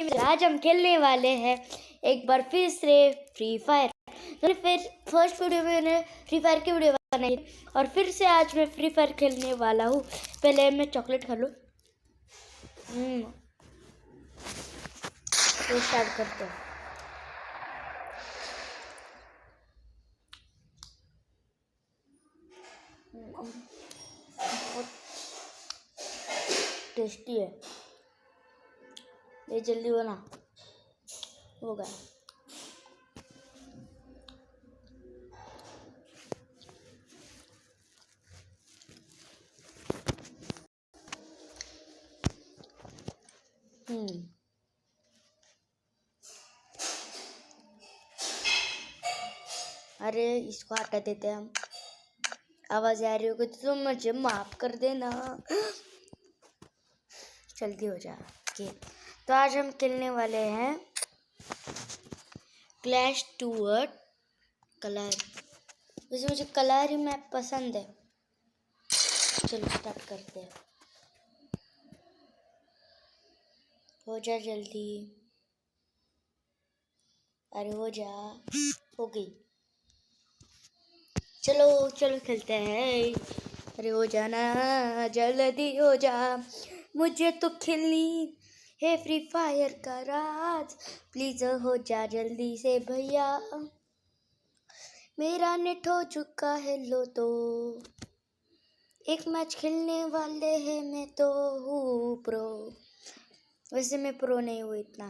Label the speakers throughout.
Speaker 1: आज हम खेलने वाले हैं एक बार फिर से फ्री फायर। तो फिर फर्स्ट वीडियो में मैंने फ्री फायर की वीडियो बनाई और फिर से आज मैं फ्री फायर खेलने वाला हूँ। पहले मैं चॉकलेट खा लूँ। तो स्टार्ट करते हैं। बहुत टेस्टी है ये, जल्दी बना हो गया। अरे इसको हटा देते हैं हम। आवाज आ रही होगी तो मुझे माफ कर देना, जल्दी हो जा के। तो आज हम खेलने वाले हैं क्लैश टूवर्ड कलर। वैसे मुझे कलर ही मैप पसंद है। चलो स्टार्ट करते हैं। हो जा जल्दी, अरे हो जा, हो गई। चलो चलो खेलते हैं। अरे हो जाना जल्दी हो जा, मुझे तो खेलनी है फ्री फायर का राज। प्लीज हो जा जल्दी से भैया, मेरा नेट हो चुका है लो। तो एक मैच खेलने वाले हैं, मैं तो हूँ प्रो। वैसे मैं प्रो नहीं हूँ इतना।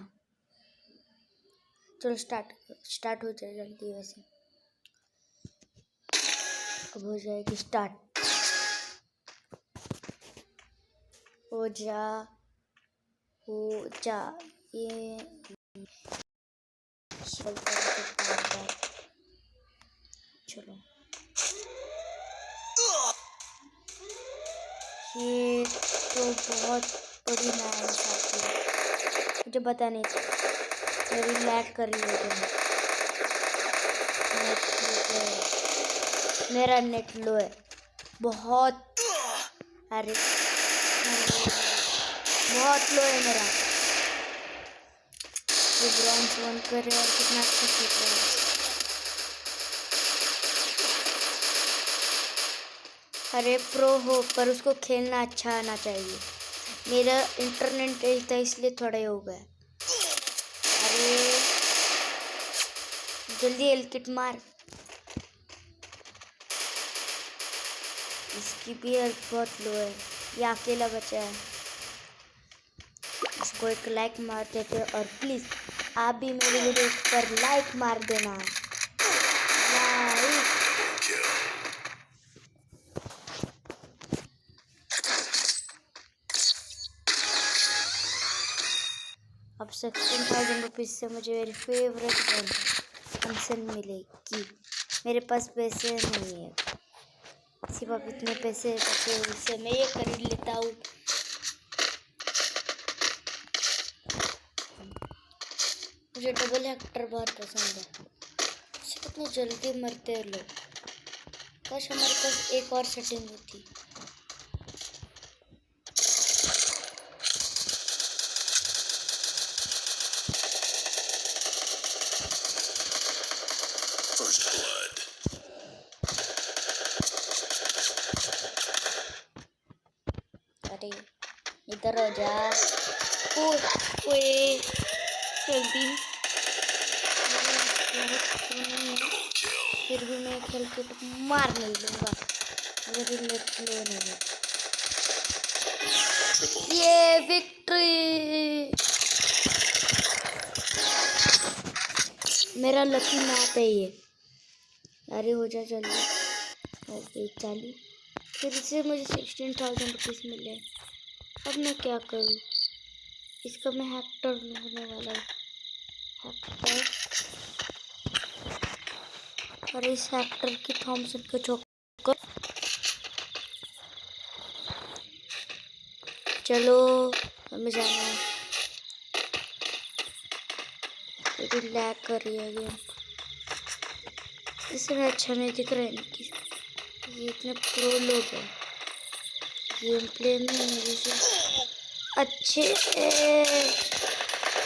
Speaker 1: चलो स्टार्ट हो जाए जल्दी। वैसे अब हो जाएगी स्टार्ट। हो जा ये चलो। ये तो बहुत बड़ी मैच आती है, मुझे पता नहीं था। मेरी लैग कर रही है, मेरा नेट लो है बहुत। अरे बहुत लो है मेरा। ये ब्रॉन्ज 1 कर रहे हैं, कितना अच्छा खेल रहा है। अरे प्रो हो पर उसको खेलना अच्छा आना चाहिए। मेरा इंटरनेट तेज था इसलिए थोड़ा ही हो गया। अरे जल्दी एल किट मार। इसकी भी हेल्थ बहुत लो है, ये अकेला बचा है। इसको एक लाइक मार देते हैं और प्लीज आप भी मेरे वीडियो पर लाइक मार देना। लाइक। अब 16,000 रुपीज़ से मुझे मेरी फेवरेट गन फंक्शन मिलेगी। मेरे पास पैसे नहीं है, सिर्फ अब इतने पैसे बचे उससे मैं ये खरीद लेता हूँ। मुझे डबल हेक्टर बहुत पसंद है। कितने जल्दी मरते हैं लोग। काश हमारे पास एक और सेटिंग होती। अरे इधर हो जा, ओए जल्दी। फिर भी मैं खेल के तो मार नहीं लूंगा, अगर नहीं है। ये विक्ट्री मेरा लकी मैप है ये। अरे हो जा जल्दी। चालू फिर से मुझे 16,000 रुपीज़ मिले। अब मैं क्या करूँ? इसका मैं हेक्टर होने वाला हूँ। और इस हेक्टर की थॉमसन को चौकर। चलो हमें जाना है। मेरी लैग कर रही है गेम, इसमें अच्छा नहीं दिख रहा है इनकी। ये इतने प्रो लोग हैं, गेम प्ले में मेरे से अच्छे।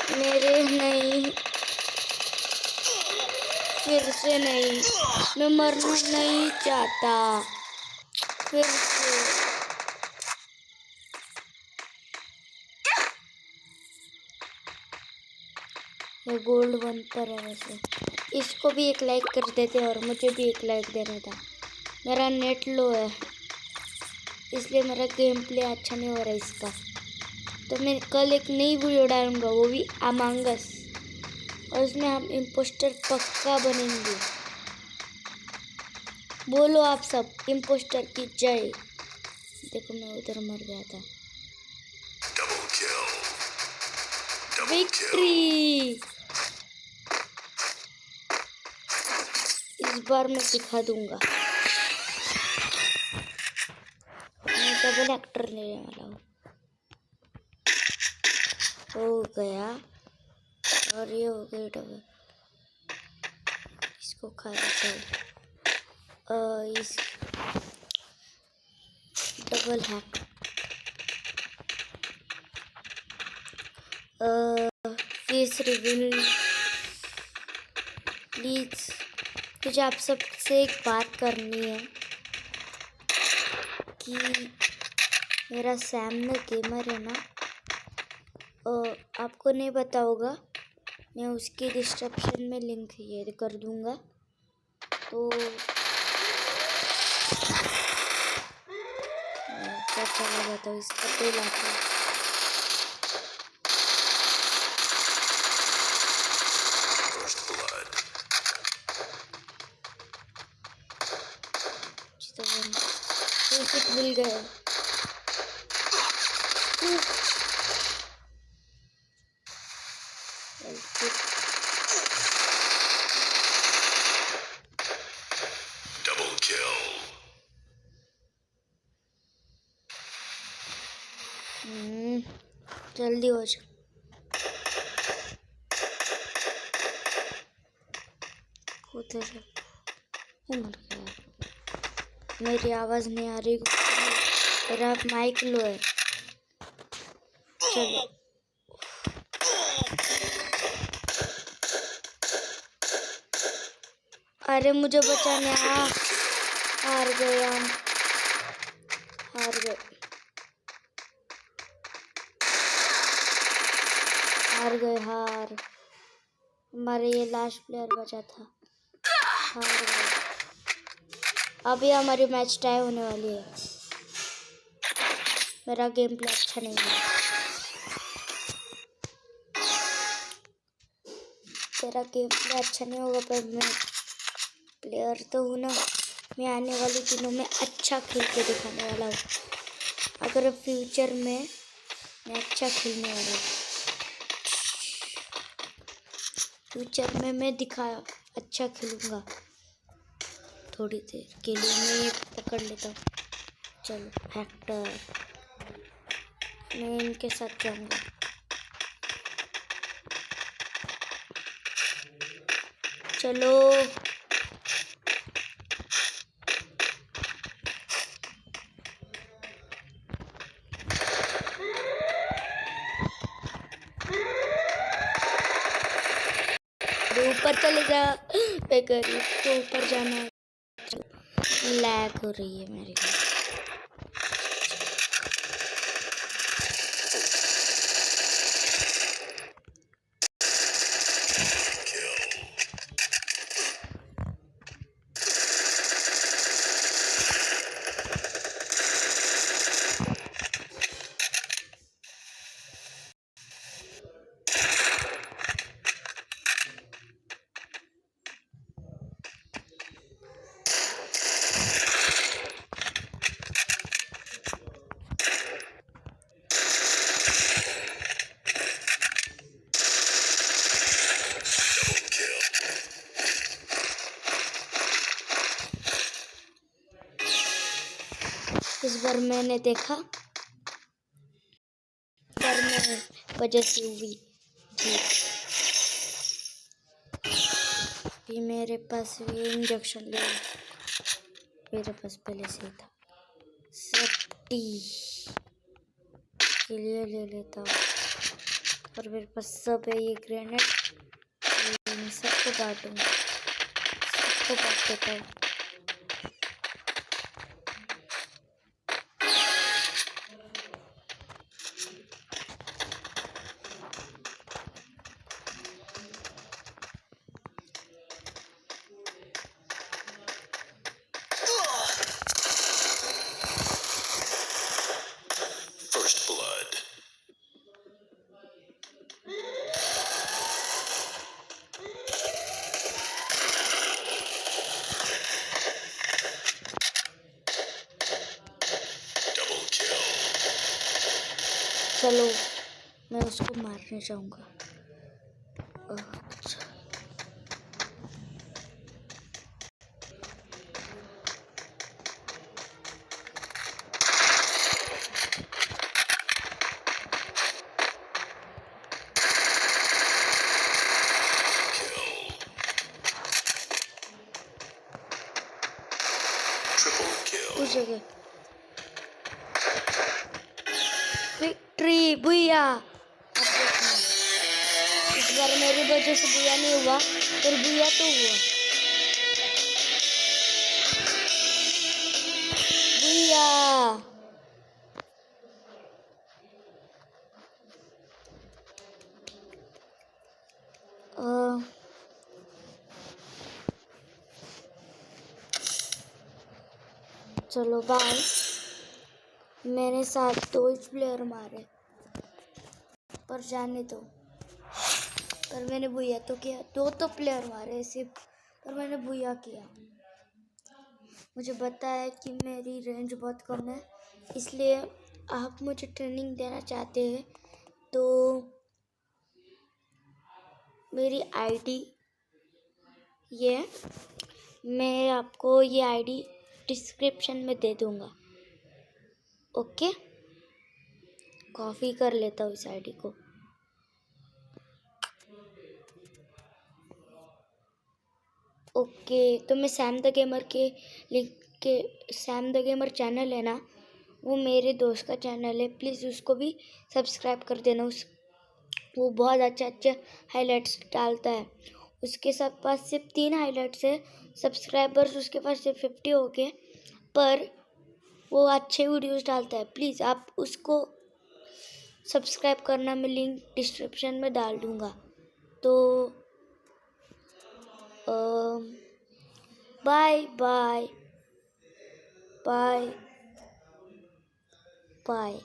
Speaker 1: मेरे नहीं, फिर से नहीं, मैं मरना नहीं चाहता, फिर से। ये गोल्ड 1 पर है वैसे। इसको भी एक लाइक कर देते और मुझे भी एक लाइक देना था। मेरा नेट लो है इसलिए मेरा गेम प्ले अच्छा नहीं हो रहा है इसका। तो मैं कल एक नई वीडियो डालूंगा, वो भी अमंग अस, और उसमें हम इम्पोस्टर पक्का बनेंगे। बोलो आप सब इम्पोस्टर की जय। देखो मैं उधर मर गया था। विक्ट्री! इस बार मैं सिखा दूंगा। मैं डबल एक्टर लेने वाला हूँ। हो गया, और ये हो गया डबल। इसको खा लेता हूँ। इस double hack. Face reveal. Please मुझे आप सबसे एक बात करनी है कि मेरा सामने गेमर है ना, आपको नहीं पता होगा, मैं उसकी डिस्क्रिप्शन में लिंक ये कर दूंगा। तो क्या चला जाता हूँ इसका तो लाता हूँ। मिल गया। Double kill. जल्दी हो जा। उधर मर गया। मेरी आवाज़ नहीं आ रही, मेरा माइक लो है। चलो अरे मुझे बचाने हार गए हम, हार गए, हार गए, हार। हमारे ये लास्ट प्लेयर बचा था, हार गए। अभी हमारी मैच टाई होने वाली है। मेरा गेम प्ले अच्छा नहीं है। तेरा गेम प्ले अच्छा नहीं होगा पर मैं प्लेयर तो हूँ ना। मैं आने वाले दिनों में अच्छा खेल के दिखाने वाला हूँ। अगर फ्यूचर में मैं अच्छा खेलने वाला हूँ, फ्यूचर में मैं अच्छा खेलूँगा। थोड़ी देर के लिए मैं ये पकड़ लेता हूँ। चलो हेक्टर, मैं इनके साथ जाऊँगा। चलो ऊपर चले जा, बेकर तो ऊपर जाना है। लैग हो रही है मेरे को। इस बार मैंने देखा, पर मैं वजह से हुई जीत। भी मेरे पास ये इंजेक्शन ले, मेरे पास पहले से था। सेफ्टी के लिए ले लेता हूँ। और मेरे पास सब है ये ग्रेनेड। इन सबको बांटूंगा, सबको बांट देता हूँ।
Speaker 2: First blood. Double kill.
Speaker 1: चलो मैं उसको मारने जाऊंगा। अच्छा
Speaker 2: Triple kill.
Speaker 1: उस जगह विक्ट्री बुया। अब देखना, इस बार मेरी वजह से बुया नहीं हुआ, पर बुया तो हुआ। बुया चलो बाय। मैंने 7 प्लेयर मारे, पर जाने दो। पर मैंने बुया तो किया। 2 प्लेयर मारे सिर्फ, पर मैंने बुया किया। मुझे पता है कि मेरी रेंज बहुत कम है, इसलिए आप मुझे ट्रेनिंग देना चाहते हैं तो मेरी आईडी ये, मैं आपको ये आईडी डिस्क्रिप्शन में दे दूँगा। ओके, कॉपी कर लेता हूँ इस आईडी को। ओके, तो मैं सैम द गेमर के लिंक के, सैम द गेमर चैनल है ना, वो मेरे दोस्त का चैनल है, प्लीज़ उसको भी सब्सक्राइब कर देना। वो बहुत अच्छे हाइलाइट्स डालता है। उसके साथ पास सिर्फ 3 हाइलाइट्स है, सब्सक्राइबर्स उसके पास सिर्फ 50 हो गए, पर वो अच्छे वीडियोस डालता है। प्लीज़ आप उसको सब्सक्राइब करना, मैं लिंक डिस्क्रिप्शन में डाल दूँगा। तो बाय बाय बाय बाय।